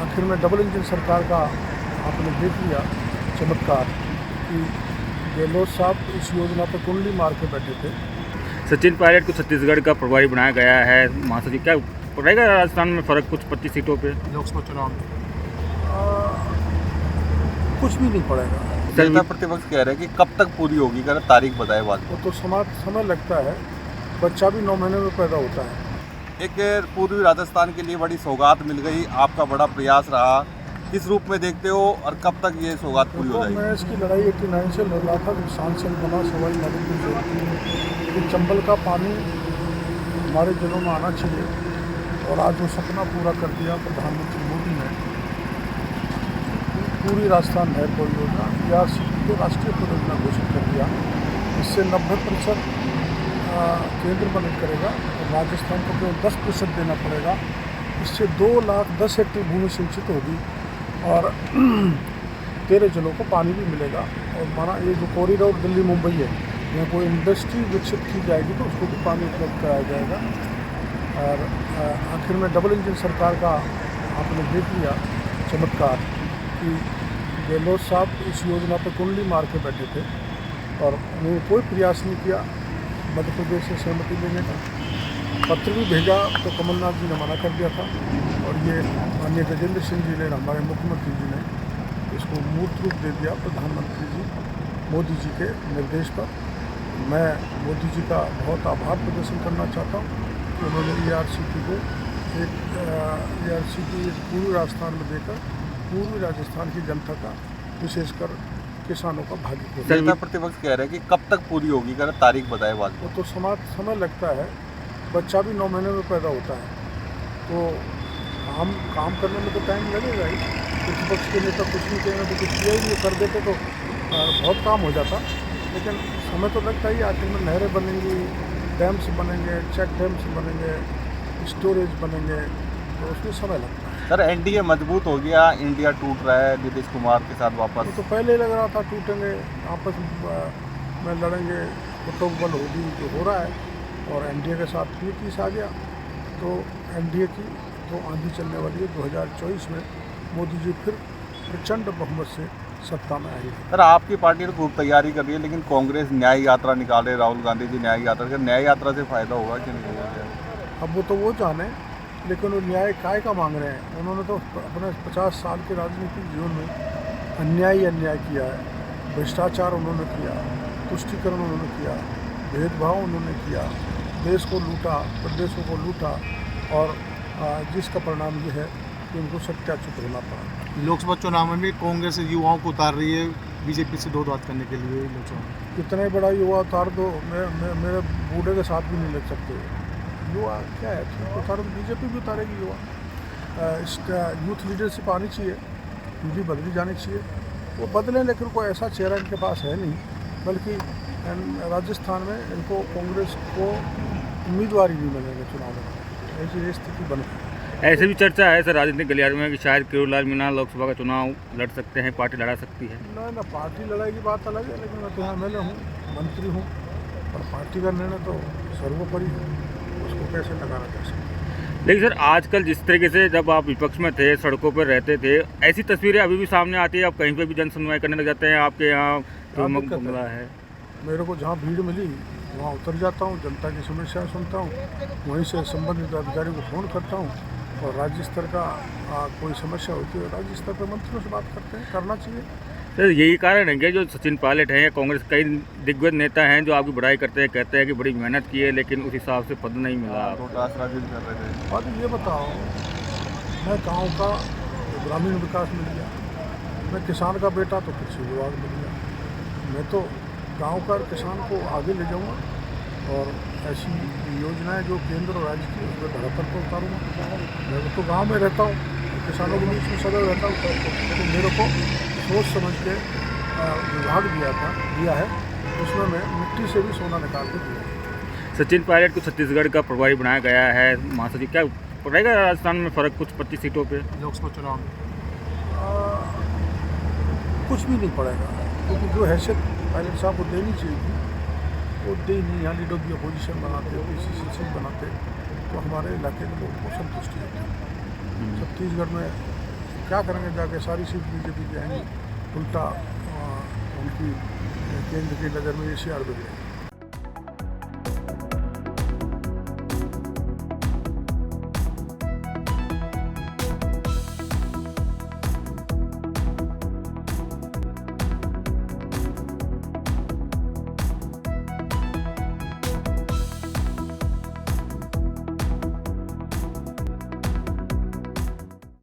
आखिर में double engine सरकार का आपने देख लिया चमत्कार कि गहलोत साहब इस योजना पर कुंडली मार के बैठे थे। सचिन पायलट को छत्तीसगढ़ का प्रभारी बनाया गया है महासचिव। क्या पड़ेगा राजस्थान में फर्क कुछ 25 सीटों पे लोकसभा चुनाव में? कुछ भी नहीं पड़ेगा। नेता प्रतिपक्ष कह रहे हैं कि कब तक पूरी होगी, अगर तारीख बताए बाद में। वो तो समय लगता है, बच्चा भी 9 महीने में पैदा होता है। एक पूर्वी राजस्थान के लिए बड़ी सौगात मिल गई, आपका बड़ा प्रयास रहा, किस रूप में देखते हो और कब तक ये सौगात पूरी हो जाएगी? मैं इसकी लड़ाई 89 से लड़ रहा था, सांसद बना सवाई माधोपुर से कि चंबल का पानी हमारे जिलों में आना चाहिए, और आज वो सपना पूरा कर दिया प्रधानमंत्री मोदी ने। पूरी राजस्थान नहर परियोजना या को राष्ट्रीय परियोजना घोषित कर दिया। इससे 90% केंद्र मदद करेगा और राजस्थान को केवल 10% देना पड़ेगा। इससे 2,10,000 हेक्टेयर भूमि सिंचित होगी और 13 जिलों को पानी भी मिलेगा। और हमारा ये जो कॉरिडोर दिल्ली मुंबई है, यहाँ कोई इंडस्ट्री विकसित की जाएगी तो उसको भी पानी उपलब्ध कराया जाएगा। और आखिर में डबल इंजन सरकार का आपने देख लिया चमत्कार कि गहलोत साहब इस योजना पर कुंडली मार के बैठे थे और उन्होंने कोई प्रयास नहीं किया मध्य प्रदेश से सहमति लेने का। पत्र भी भेजा तो कमलनाथ जी ने मना कर दिया था, और ये माननीय गजेंद्र सिंह जी ने, हमारे मुख्यमंत्री जी ने इसको मूर्त रूप दे दिया प्रधानमंत्री जी मोदी जी के निर्देश पर। मैं मोदी जी का बहुत आभार प्रदर्शन करना चाहता हूँ कि उन्होंने ERCP को ERCP पूर्वी राजस्थान में देकर पूर्वी राजस्थान की जनता का, विशेषकर किसानों का भाग्य खोला। नेता प्रतिपक्ष कह रहे हैं कि कब तक पूरी होगी, अगर तारीख बताए बाद में। वो तो समय लगता है, बच्चा भी 9 महीने में पैदा होता है, तो काम करने में तो टाइम लगेगा ही। प्रतिपक्ष के नेता कुछ नहीं कहेंगे तो कुछ किया ही नहीं, कर देते तो बहुत काम हो जाता, लेकिन समय तो लगता ही। आखिर में नहरें बनेंगी, डैम्स बनेंगे, चेक डैम्स बनेंगे, स्टोरेज बनेंगे, तो उसमें समय लगता है। सर, NDA मजबूत हो गया, इंडिया टूट रहा है नीतीश कुमार के साथ वापस। तो पहले ही लग रहा था टूटेंगे, आपस में लड़ेंगे, कुटुंब बल होगी, जो हो रहा है। और NDA के साथ नीतीश आ गया, तो NDA की तो आंधी चलने वाली है। 2024 में मोदी जी फिर प्रचंड बहुमत से सत्ता में आएगी। सर, आपकी पार्टी तो खूब तैयारी कर रही है, लेकिन कांग्रेस न्याय यात्रा निकाले, राहुल गांधी जी न्याय यात्रा कर, न्याय यात्रा से फायदा होगा कि नहीं होगा? अब वो तो वो जाने, लेकिन वो न्याय काय का मांग रहे हैं? उन्होंने तो अपने 50 साल के राजनीतिक जीवन में अन्याय ही अन्याय किया है। भ्रष्टाचार उन्होंने किया, तुष्टीकरण उन्होंने किया, भेदभाव उन्होंने किया, देश को लूटा, प्रदेशों को लूटा, और जिसका परिणाम ये है कि उनको सत्याच्युत होना पड़ा। लोकसभा चुनाव में भी कांग्रेस युवाओं को उतार रही है बीजेपी से दो बात करने के लिए। लोकसभा में कितने बड़ा युवा उतार दो, मेरे बूढ़े के साथ भी नहीं लग सकते। युवा क्या है, ठीक उतारो, बीजेपी भी उतारेगी युवा। इसका यूथ लीडरशिप आनी चाहिए, इनकी बदली जानी चाहिए। वो बदलें, लेकिन कोई ऐसा चेहरा इनके पास है नहीं, बल्कि राजस्थान में इनको कांग्रेस को उम्मीदवार ही नहीं मिलेंगे चुनाव में। ऐसी स्थिति बन गई। ऐसे भी चर्चा है सर राजनीतिक गलियारे में कि शायद किरोड़लाल मीणा लोकसभा का चुनाव लड़ सकते हैं, पार्टी लड़ा सकती है। ना पार्टी लड़ाई की बात अलग है, लेकिन मैं तो यहाँ MLA हूँ, मंत्री हूँ, और पार्टी का निर्णय तो सर्वोपरि है, उसको कैसे लगाना जा सकता है। लेकिन सर आजकल जिस तरीके से जब आप विपक्ष में थे, सड़कों पर रहते थे, ऐसी तस्वीरें अभी भी सामने आती है। आप कहीं पे भी जन सुनवाई करने लग जाते हैं, आपके यहाँ तो मामला है। मेरे को जहाँ भीड़ मिली वहाँ उतर जाता हूँ, जनता की समस्याएं सुनता हूँ, वहीं से संबंधित अधिकारी को फ़ोन करता हूँ, और राज्य स्तर का कोई समस्या होती है राज्य स्तर पर मंत्रियों से बात करते हैं, करना चाहिए। सर यही कारण है कि जो सचिन पायलट हैं या कांग्रेस कई दिग्गज नेता हैं जो आपकी बड़ाई करते हैं, कहते हैं कि बड़ी मेहनत की है, लेकिन उस हिसाब से पद नहीं मिला। और ये बताओ, मैं गांव का ग्रामीण विकास मिल गया, मैं किसान का बेटा तो कृषि विभाग मिल गया, मैं तो गांव का किसान को आगे ले जाऊंगा, और ऐसी योजनाएं जो केंद्र और राज्य की उसमें धरातल पर उतारूँगा। मैं तो गाँव में रहता हूँ, किसानों के बीच में सदैव रहता हूँ, तो मेरे को सोच समझ के विभाग दिया है, उसमें मैं मिट्टी से भी सोना निकाल के दिया। सचिन पायलट को छत्तीसगढ़ का प्रभारी बनाया गया है महासचिव। क्या पड़ेगा राजस्थान में फर्क कुछ 25 सीटों पे लोकसभा चुनाव में? कुछ भी नहीं पड़ेगा, क्योंकि जो हैसियत पायलट साहब को देनी चाहिए थी वो दे नहीं। यहाँ लीडर की अपोजिशन बनाते, PCC सीट बनाते, तो हमारे इलाके के लोगों को संतुष्टि होती है। छत्तीसगढ़ में क्या करेंगे जाके, सारी सीट बीजेपी की आएंगी, उल्टा उनकी केंद्र की नज़र में ये CR बिगड़ेगी।